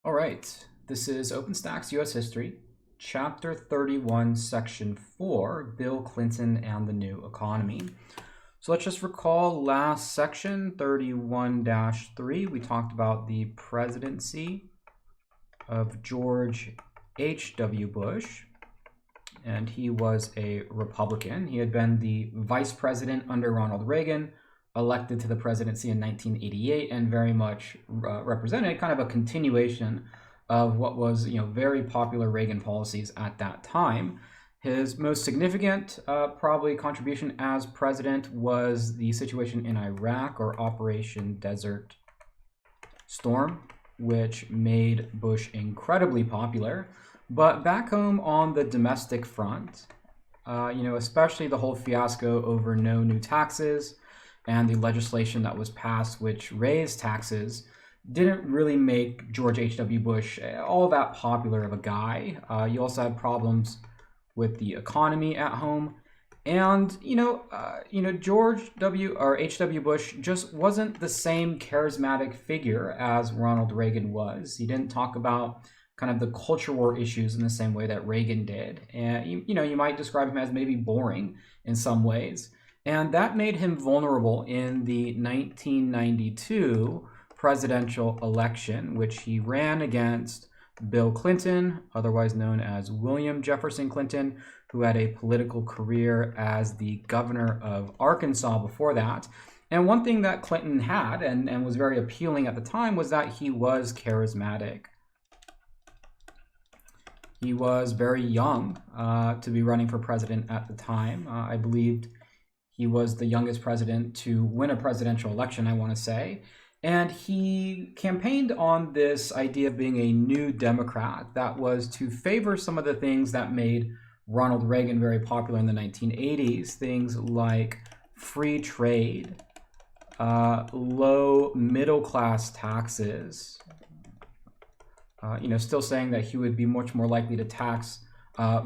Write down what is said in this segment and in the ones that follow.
All right, this is Openstax U.S. History, Chapter 31, Section 4, Bill Clinton and the New Economy. So let's just recall last section, 31-3, we talked about the presidency of George H.W. Bush, and he was a Republican. He had been the vice president under Ronald Reagan, elected to the presidency in 1988, and very much represented kind of a continuation of what was, very popular Reagan policies at that time. His most significant probably contribution as president was the situation in Iraq, or Operation Desert Storm, which made Bush incredibly popular. But back home on the domestic front, especially the whole fiasco over no new taxes and the legislation that was passed which raised taxes didn't really make George H.W. Bush all that popular of a guy. You also had problems with the economy at home. And, George W. or H.W. Bush just wasn't the same charismatic figure as Ronald Reagan was. He didn't talk about kind of the culture war issues in the same way that Reagan did. And, you might describe him as maybe boring in some ways. And that made him vulnerable in the 1992 presidential election, which he ran against Bill Clinton, otherwise known as William Jefferson Clinton, who had a political career as the governor of Arkansas before that. And one thing that Clinton had and was very appealing at the time was that he was charismatic. He was very young to be running for president at the time. I believed he was the youngest president to win a presidential election, I want to say. And he campaigned on this idea of being a new Democrat that was to favor some of the things that made Ronald Reagan very popular in the 1980s, things like free trade, low middle class taxes, still saying that he would be much more likely to tax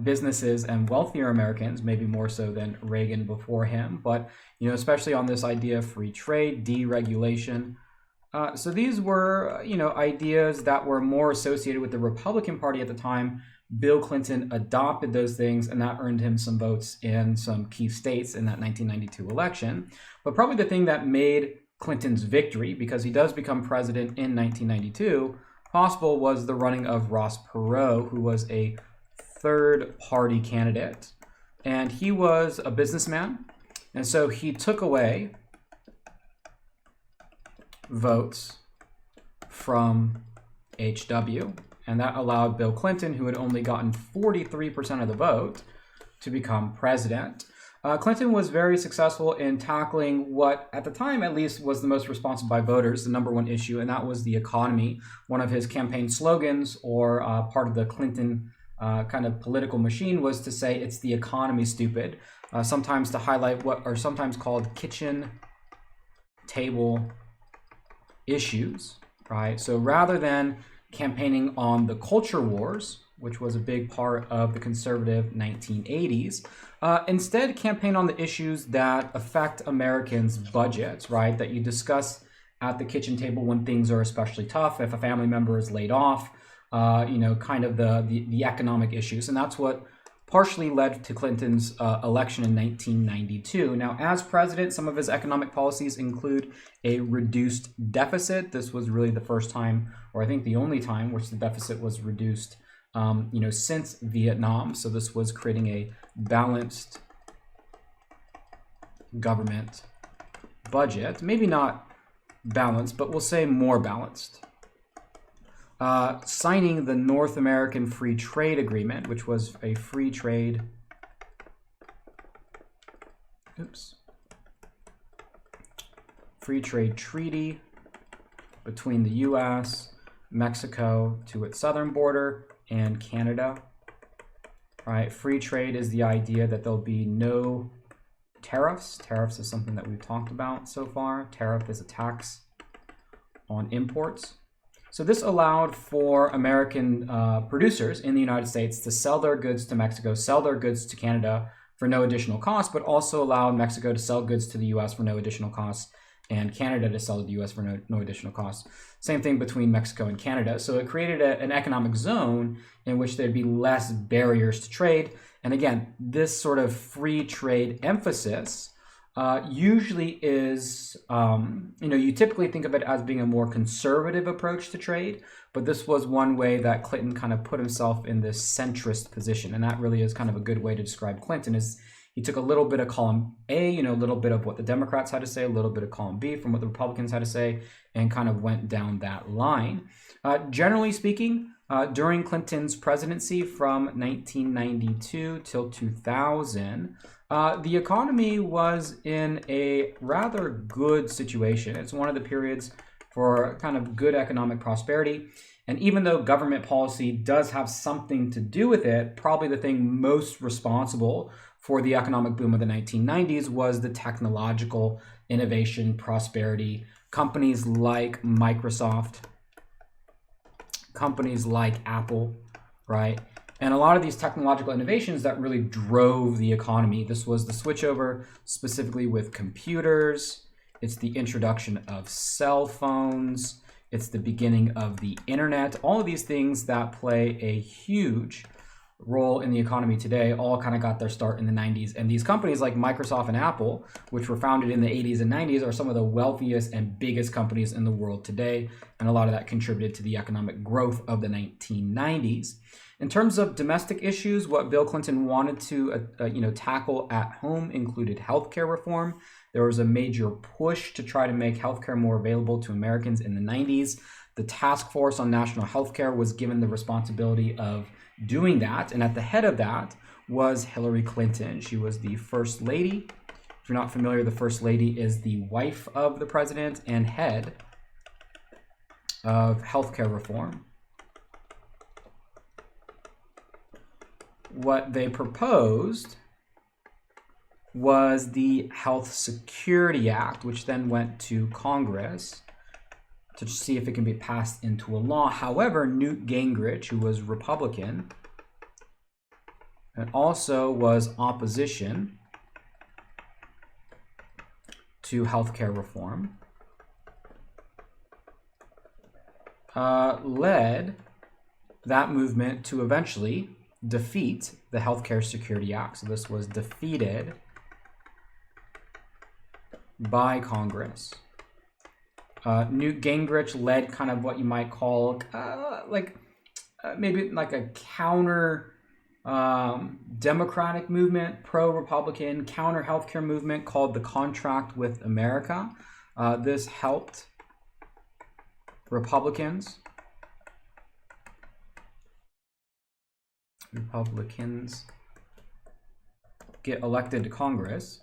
businesses and wealthier Americans, maybe more so than Reagan before him, but especially on this idea of free trade, deregulation. So these were ideas that were more associated with the Republican Party at the time. Bill Clinton adopted those things, and that earned him some votes in some key states in that 1992 election. But probably the thing that made Clinton's victory, because he does become president in 1992, possible was the running of Ross Perot, who was a third-party candidate. And he was a businessman, and so he took away votes from HW, and that allowed Bill Clinton, who had only gotten 43% of the vote, to become president. Clinton was very successful in tackling what, at the time at least, was the most responsive by voters, the number one issue, and that was the economy. One of his campaign slogans, or part of the Clinton kind of political machine, was to say, "It's the economy, stupid," sometimes to highlight what are sometimes called kitchen table issues, right? So rather than campaigning on the culture wars, which was a big part of the conservative 1980s, instead campaign on the issues that affect Americans' budgets, right? That you discuss at the kitchen table when things are especially tough, if a family member is laid off, kind of the economic issues. And that's what partially led to Clinton's election in 1992. Now, as president, some of his economic policies include a reduced deficit. This was really the first time, or I think the only time, which the deficit was reduced, since Vietnam. So this was creating a balanced government budget. Maybe not balanced, but we'll say more balanced. Signing the North American Free Trade Agreement, which was a free trade treaty between the U.S., Mexico to its southern border, and Canada. Right, free trade is the idea that there'll be no tariffs. Tariffs is something that we've talked about so far. Tariff is a tax on imports. So this allowed for American producers in the United States to sell their goods to Mexico, sell their goods to Canada for no additional cost, but also allowed Mexico to sell goods to the U.S. for no additional cost, and Canada to sell to the U.S. for no additional cost. Same thing between Mexico and Canada. So it created an economic zone in which there'd be less barriers to trade. And again, this sort of free trade emphasis usually is, you typically think of it as being a more conservative approach to trade, but this was one way that Clinton kind of put himself in this centrist position. And that really is kind of a good way to describe Clinton, is he took a little bit of column A, a little bit of what the Democrats had to say, a little bit of column B from what the Republicans had to say, and kind of went down that line. Generally speaking, during Clinton's presidency from 1992 till 2000, the economy was in a rather good situation. It's one of the periods for kind of good economic prosperity. And even though government policy does have something to do with it, probably the thing most responsible for the economic boom of the 1990s was the technological innovation, prosperity. Companies like Microsoft, companies like Apple, right? And a lot of these technological innovations that really drove the economy. This was the switchover specifically with computers. It's the introduction of cell phones. It's the beginning of the internet. All of these things that play a huge role in the economy today all kind of got their start in the 90s. And these companies like Microsoft and Apple, which were founded in the 80s and 90s, are some of the wealthiest and biggest companies in the world today. And a lot of that contributed to the economic growth of the 1990s. In terms of domestic issues, what Bill Clinton wanted to tackle at home included healthcare reform. There was a major push to try to make healthcare more available to Americans in the 90s. The Task Force on National Healthcare was given the responsibility of doing that, and at the head of that was Hillary Clinton. She was the First Lady. If you're not familiar, the First Lady is the wife of the president and head of healthcare reform. What they proposed was the Health Security Act, which then went to Congress to see if it can be passed into a law. However, Newt Gingrich, who was Republican and also was opposition to healthcare reform, led that movement to eventually defeat the Healthcare Security Act. So this was defeated by Congress. Newt Gingrich led kind of what you might call maybe like a counter democratic movement, pro-Republican, counter healthcare movement called the Contract with America. This helped Republicans get elected to Congress,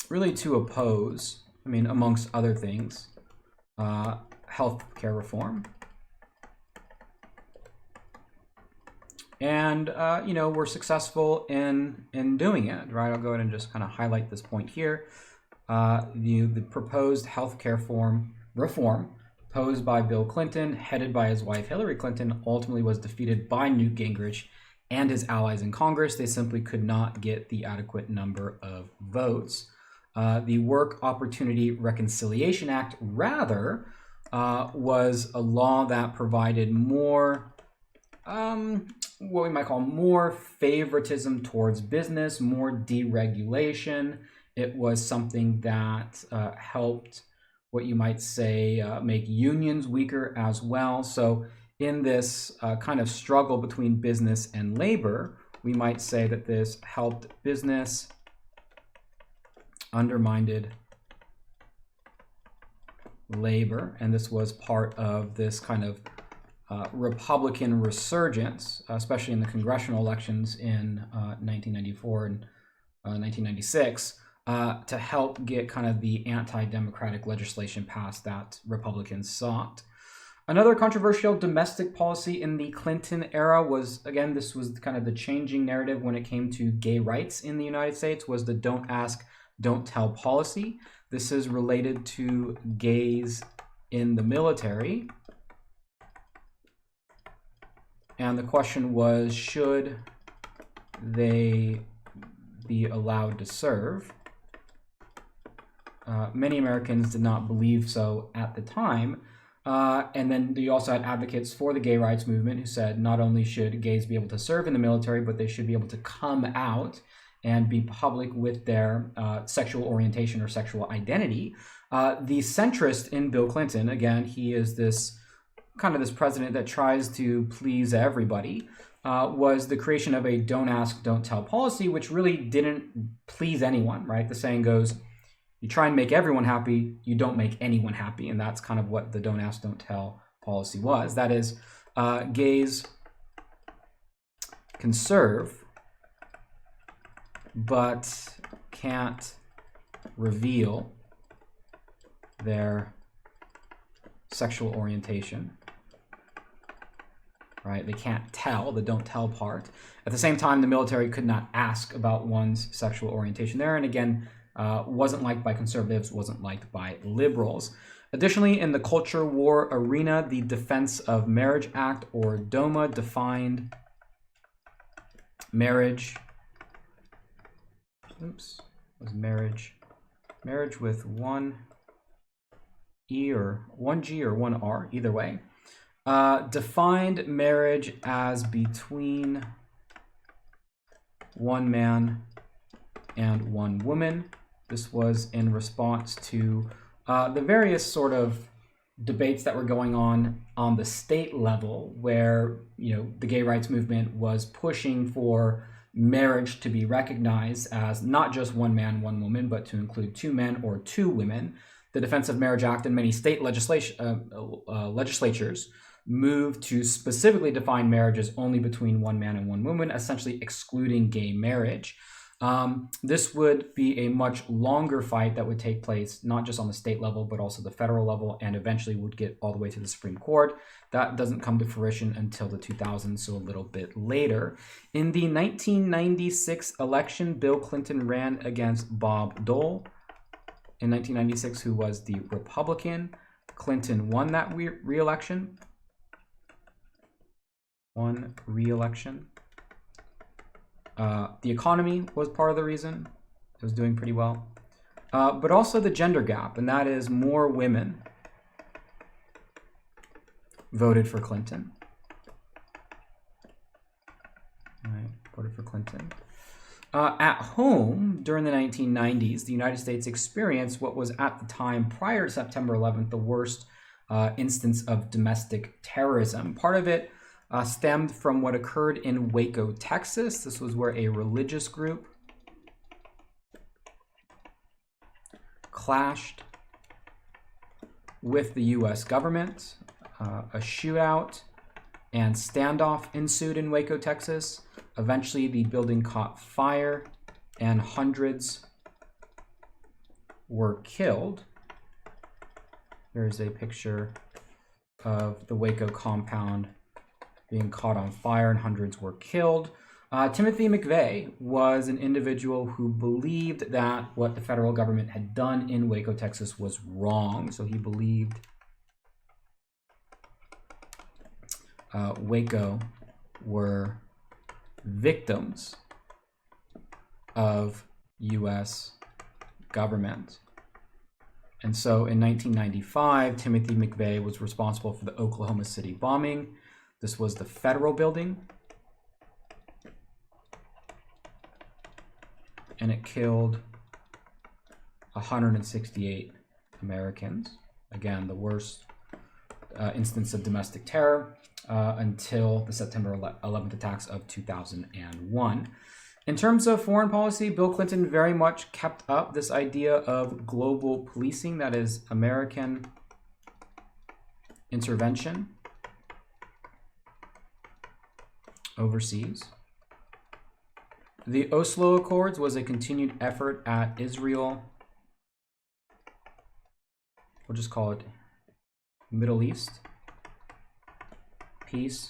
really to oppose, amongst other things, healthcare reform. And, we're successful in doing it, right? I'll go ahead and just kind of highlight this point here. The proposed healthcare reform proposed by Bill Clinton, headed by his wife Hillary Clinton, ultimately was defeated by Newt Gingrich and his allies in Congress. They simply could not get the adequate number of votes. The Work Opportunity Reconciliation Act, rather, was a law that provided more, what we might call more favoritism towards business, more deregulation. It was something that helped, what you might say, make unions weaker as well. So in this kind of struggle between business and labor, we might say that this helped business, undermined labor, and this was part of this kind of Republican resurgence, especially in the congressional elections in 1994 and 1996, to help get kind of the anti-democratic legislation passed that Republicans sought. Another controversial domestic policy in the Clinton era was, again, this was kind of the changing narrative when it came to gay rights in the United States, was the don't ask, don't tell policy. This is related to gays in the military. And the question was, should they be allowed to serve. Many Americans did not believe so at the time. And then you also had advocates for the gay rights movement who said not only should gays be able to serve in the military, but they should be able to come out and be public with their sexual orientation or sexual identity. The centrist in Bill Clinton, again, he is this president that tries to please everybody, was the creation of a don't ask, don't tell policy, which really didn't please anyone, right? The saying goes, you try and make everyone happy, you don't make anyone happy. And that's kind of what the don't ask, don't tell policy was. That is, gays can serve, but can't reveal their sexual orientation, right? They can't tell, the don't tell part. At the same time, the military could not ask about one's sexual orientation there. And again, wasn't liked by conservatives, wasn't liked by liberals. Additionally, in the culture war arena, the Defense of Marriage Act, or DOMA, defined marriage, marriage with one E or one G or one R, either way, defined marriage as between one man and one woman. This was in response to the various sort of debates that were going on the state level, where the gay rights movement was pushing for marriage to be recognized as not just one man, one woman, but to include two men or two women. The Defense of Marriage Act and many state legislatures moved to specifically define marriage as only between one man and one woman, essentially excluding gay marriage. This would be a much longer fight that would take place not just on the state level, but also the federal level, and eventually would get all the way to the Supreme Court. That doesn't come to fruition until the 2000s, so a little bit later. In the 1996 election, Bill Clinton ran against Bob Dole in 1996, who was the Republican. Clinton won that re-election. The economy was part of the reason. It was doing pretty well. But also the gender gap, and that is more women voted for Clinton. All right, voted for Clinton. At home, during the 1990s, the United States experienced what was at the time, prior to September 11th, the worst instance of domestic terrorism. Part of it stemmed from what occurred in Waco, Texas. This was where a religious group clashed with the U.S. government. A shootout and standoff ensued in Waco, Texas. Eventually, the building caught fire and hundreds were killed. Here's a picture of the Waco compound being caught on fire and hundreds were killed. Timothy McVeigh was an individual who believed that what the federal government had done in Waco, Texas was wrong. So he believed Waco were victims of U.S. government. And so in 1995, Timothy McVeigh was responsible for the Oklahoma City bombing. This was the federal building, and it killed 168 Americans. Again, the worst instance of domestic terror until the September 11th attacks of 2001. In terms of foreign policy, Bill Clinton very much kept up this idea of global policing, that is, American intervention overseas. The Oslo Accords was a continued effort at Israel, we'll just call it Middle East peace.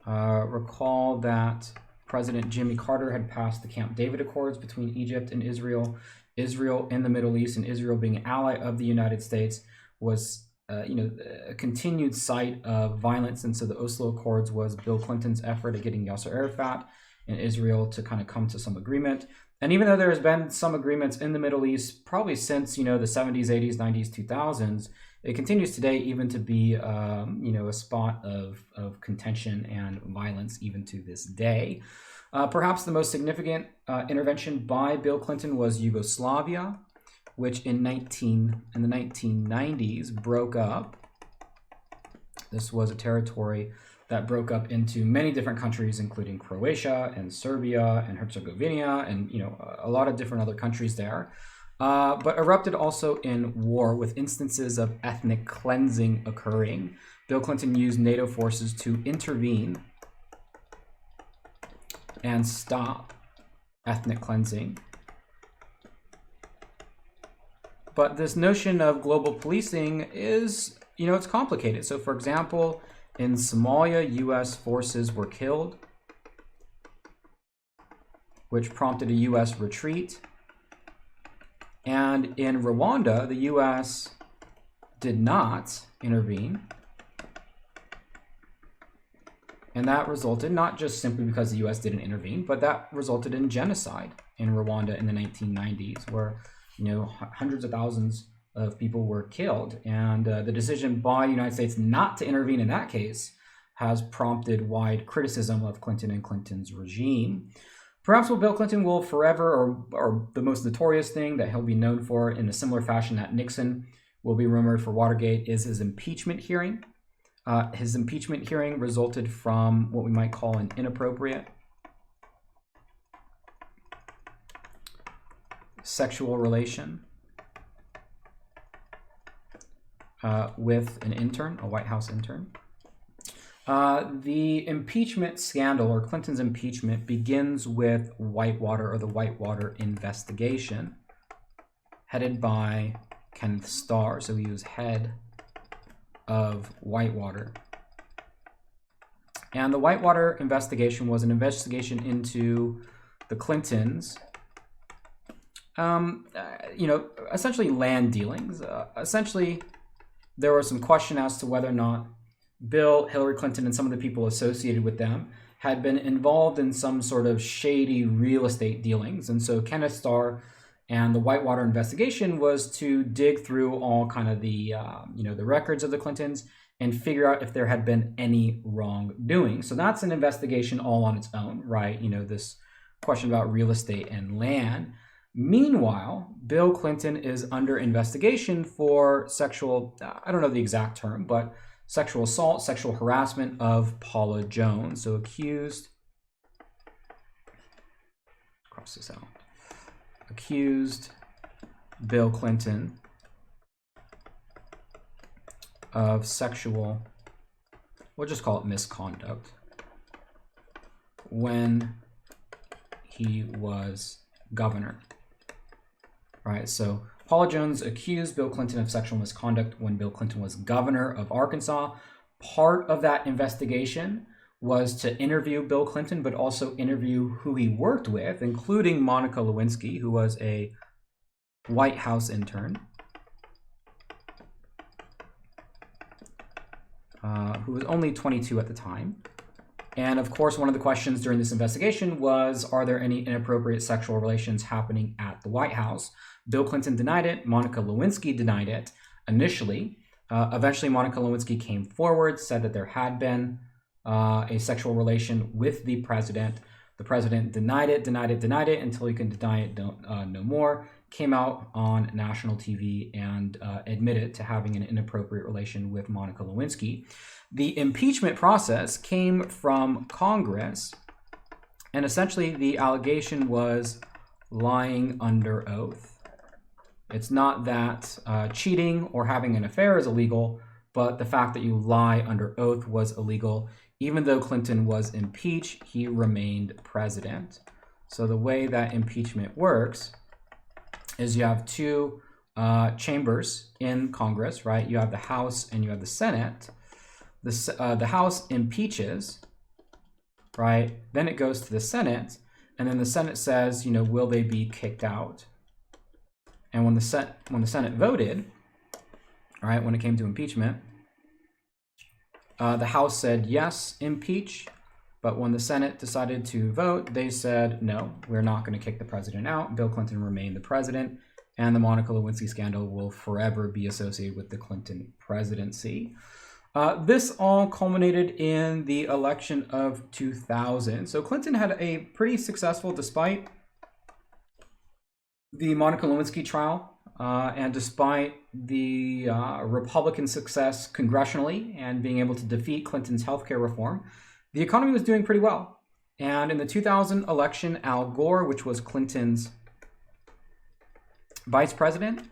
Recall that President Jimmy Carter had passed the Camp David Accords between Egypt and Israel. Israel in the Middle East, and Israel being an ally of the United States, was a continued site of violence. And so the Oslo Accords was Bill Clinton's effort at getting Yasser Arafat and Israel to kind of come to some agreement. And even though there has been some agreements in the Middle East, probably since, the 70s, 80s, 90s, 2000s, it continues today even to be, a spot of contention and violence even to this day. Perhaps the most significant intervention by Bill Clinton was Yugoslavia, which in the 1990s broke up. This was a territory that broke up into many different countries, including Croatia and Serbia and Herzegovina and a lot of different other countries there. But erupted also in war, with instances of ethnic cleansing occurring. Bill Clinton used NATO forces to intervene and stop ethnic cleansing. But this notion of global policing is, it's complicated. So, for example, in Somalia, U.S. forces were killed, which prompted a U.S. retreat. And in Rwanda, the U.S. did not intervene. And that resulted, not just simply because the U.S. didn't intervene, but that resulted in genocide in Rwanda in the 1990s, where hundreds of thousands of people were killed. And the decision by the United States not to intervene in that case has prompted wide criticism of Clinton and Clinton's regime. Perhaps what Bill Clinton will forever, or the most notorious thing that he'll be known for in a similar fashion that Nixon will be rumored for Watergate, is his impeachment hearing. His impeachment hearing resulted from what we might call an inappropriate sexual relation with an intern, a White House intern. The impeachment scandal, or Clinton's impeachment, begins with Whitewater, or the Whitewater investigation, headed by Kenneth Starr. So he was head of Whitewater. And the Whitewater investigation was an investigation into the Clintons, essentially land dealings. Essentially, there was some question as to whether or not Bill, Hillary Clinton, and some of the people associated with them had been involved in some sort of shady real estate dealings. And so Kenneth Starr and the Whitewater investigation was to dig through all kind of the records of the Clintons and figure out if there had been any wrongdoing. So that's an investigation all on its own, right? This question about real estate and land. Meanwhile, Bill Clinton is under investigation for sexual, I don't know the exact term, but sexual assault, sexual harassment of Paula Jones. So accused, cross this out, accused Bill Clinton of sexual, we'll just call it misconduct, when he was governor. Right, so Paula Jones accused Bill Clinton of sexual misconduct when Bill Clinton was governor of Arkansas. Part of that investigation was to interview Bill Clinton, but also interview who he worked with, including Monica Lewinsky, who was a White House intern, who was only 22 at the time. And of course, one of the questions during this investigation was, are there any inappropriate sexual relations happening at the White House? Bill Clinton denied it. Monica Lewinsky denied it initially. Eventually, Monica Lewinsky came forward, said that there had been a sexual relation with the president. The president denied it until he could deny it no more. Came out on national TV and admitted to having an inappropriate relation with Monica Lewinsky. The impeachment process came from Congress, and essentially the allegation was lying under oath. It's not that cheating or having an affair is illegal, but the fact that you lie under oath was illegal. Even though Clinton was impeached, he remained president. So the way that impeachment works is you have two chambers in Congress, right? You have the House and you have the Senate. The House impeaches, right? Then it goes to the Senate, and then the Senate says, will they be kicked out? And when the Senate voted, all right, when it came to impeachment, the House said yes, impeach, But when the Senate decided to vote, they said, no, we're not going to kick the president out. Bill Clinton remained the president, and the Monica Lewinsky scandal will forever be associated with the Clinton presidency. This all culminated in the election of 2000. So Clinton had a pretty successful, despite the Monica Lewinsky trial, and despite the Republican success congressionally and being able to defeat Clinton's healthcare reform, the economy was doing pretty well. And in the 2000 election, Al Gore, which was Clinton's vice president,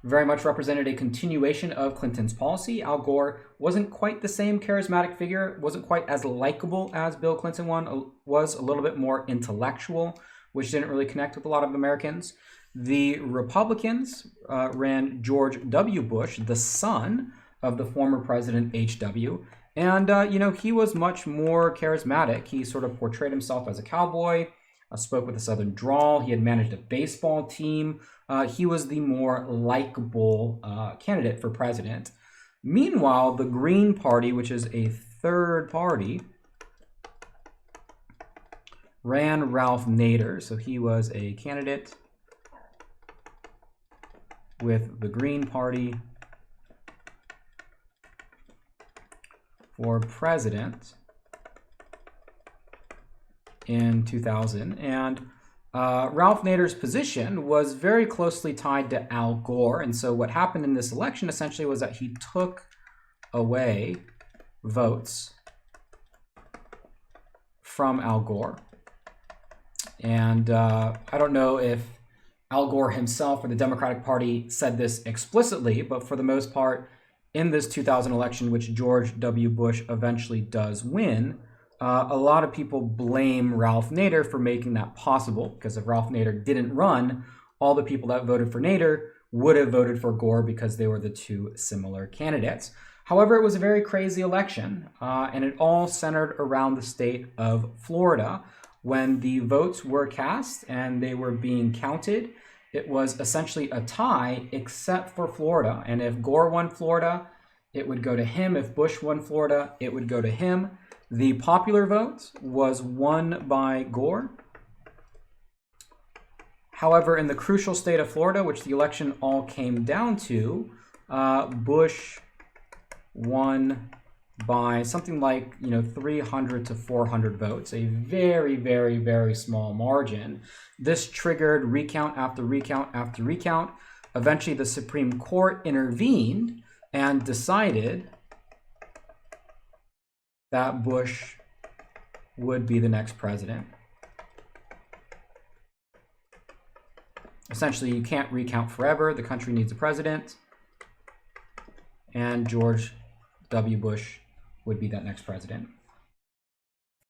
very much represented a continuation of Clinton's policy. Al Gore wasn't quite the same charismatic figure, wasn't quite as likable as Bill Clinton was, a little bit more intellectual, which didn't really connect with a lot of Americans. The Republicans ran George W. Bush, the son of the former president H.W., and, he was much more charismatic. He sort of portrayed himself as a cowboy, spoke with a southern drawl. He had managed a baseball team. He was the more likable candidate for president. Meanwhile, the Green Party, which is a third party, ran Ralph Nader. So he was a candidate with the Green Party for president in 2000. And Ralph Nader's position was very closely tied to Al Gore. And so what happened in this election essentially was that he took away votes from Al Gore. And I don't know if Al Gore himself or the Democratic Party said this explicitly, but for the most part, in this 2000 election, which George W. Bush eventually does win, a lot of people blame Ralph Nader for making that possible, because if Ralph Nader didn't run, all the people that voted for Nader would have voted for Gore because they were the two similar candidates. However, it was a very crazy election, and it all centered around the state of Florida. When the votes were cast and they were being counted, it was essentially a tie except for Florida. And if Gore won Florida, it would go to him. If Bush won Florida, it would go to him. The popular vote was won by Gore. However, in the crucial state of Florida, which the election all came down to, Bush won by something like 300 to 400 votes, a very, very, very small margin. This triggered recount after recount after recount. Eventually, the Supreme Court intervened and decided that Bush would be the next president. Essentially, you can't recount forever. The country needs a president. And George W. Bush would be that next president.